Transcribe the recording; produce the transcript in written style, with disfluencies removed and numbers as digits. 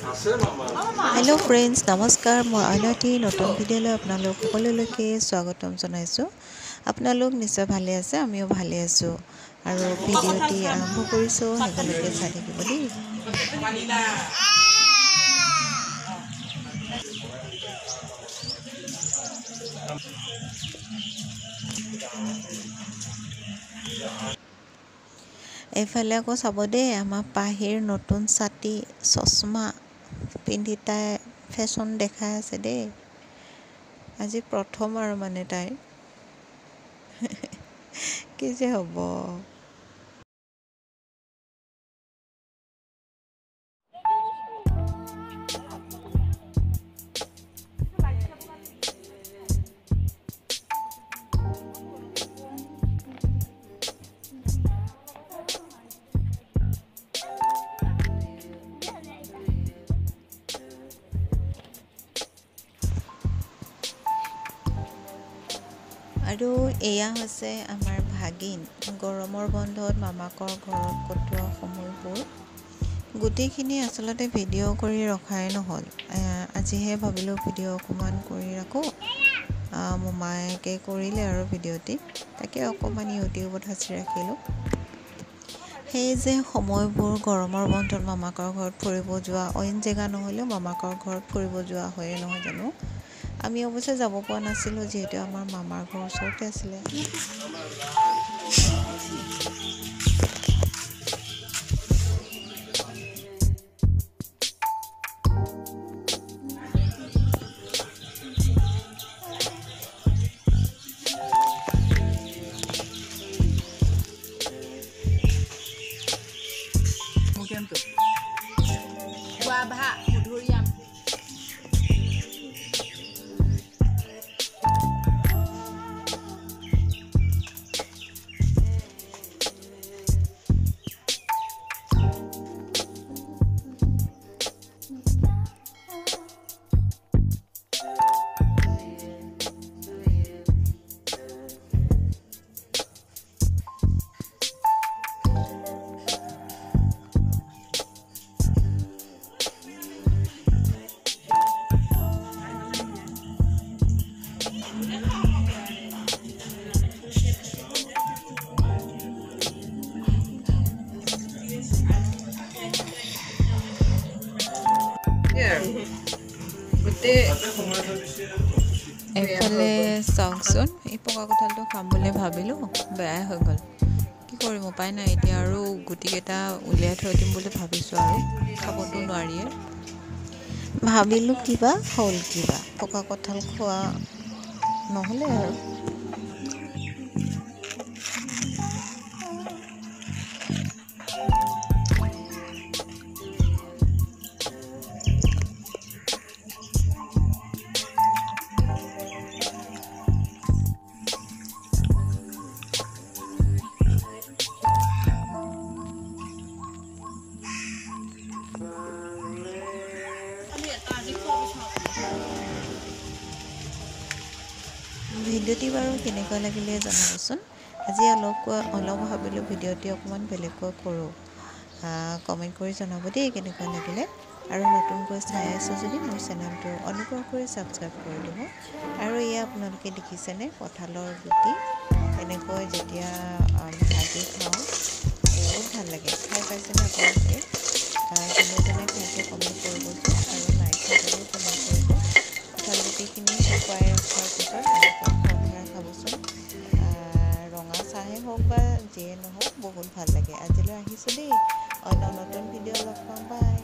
hello friends नमस्कार मैं अनति नतुन video आपनालोक सकलोলৈকে स्वागतम जनाइছো आपनालोक निश्चय भाले আছে আমিও ভালে আছো আৰু ভিডিওটি আৰম্ভ কৰিছো হেকলৈকে চাই থাকিব দেই এফালে আকৌ চাব দে আমাৰ পাহিৰ নতুন ছাতি চশমা পিন্ধি তাই ফেশ্বন দেখাই আছে দেই আজি প্ৰথম আৰু মানে তাই কি যে হ'ব আৰু এয়া হৈছে আমাৰ ভাগিন গৰমৰ বন্ধত মামাকৰ ঘৰত কটোৱা সময়বোৰ গোটেইখিনি আসলতে ভিডিঅ' কৰি ৰখাই নহল আজিহে ভাবিলো ভিডিঅ' অকমান কৰি ৰাখো মামাকে কৰিলে আৰু ভিডিঅ'টি তাকে অকমান ইউটিউবত সাঁচি ৰাখিলো সেই যে সময়বোৰ গৰমৰ বন্ধত মামাকৰ ঘৰত ফুৰিব যোৱা অইন জেগা নহলেও মামাকৰ ঘৰত ফুৰিব যোৱা হয় নহয় জানো আমি অৱশ্যে যাব পৰা নাছিলো যেহেতু আমাৰ মামাৰ ঘৰ ওচৰতে আছিল এফালে চাওকচোন এই পকা কঁঠালটো খাম বুলি ভাবিলো বেয়াই হৈ গ'ল কি কৰিম উপায় নাই এতিয়া আৰু গুটিকেইটা উলিয়াই থৈ দিম বুলি ভাবিছো আৰু খাবতো নোৱাৰিয়ে ভাবিলো কিবা হ'ল কিবা পকা কঁঠাল খোৱা নহ'লে আৰু ভিডিঅ'টি বাৰু কেনেকুৱা লাগিলে জনাবচোন আজি অলপ ভাবিলোঁ ভিডিঅ'টি অকণমান বেলেগকৈ কৰোঁ কমেণ্ট কৰি জনাব দেই কেনেকুৱা লাগিলে আৰু নতুনকৈ চাই আছো যদি মোৰ চেনেলটো অনুগ্ৰহ কৰি ছাবস্ক্ৰাইব কৰি দিব আৰু এয়া আপোনালোকে দেখিছেনে কঁঠালৰ গুটি এনেকৈ যেতিয়া ভাজি খাওঁ বহুত ভাল লাগে খাই পাইছেনে আপোনালোকে যোনে খাইছে কমেণ্ট কৰিবচোন আৰু নাই খোৱাও কমেণ্ট কৰিব কঁঠাল গুটিখিনি শুকুৱাই ৰখাৰ পিছত খাবচোন ৰঙা চাহে হওক বা যিয়ে নহওক বহুত ভাল লাগে আজিলৈ আহিছোঁ দেই অন্য নতুন ভিডিঅ' লগ পাম বাই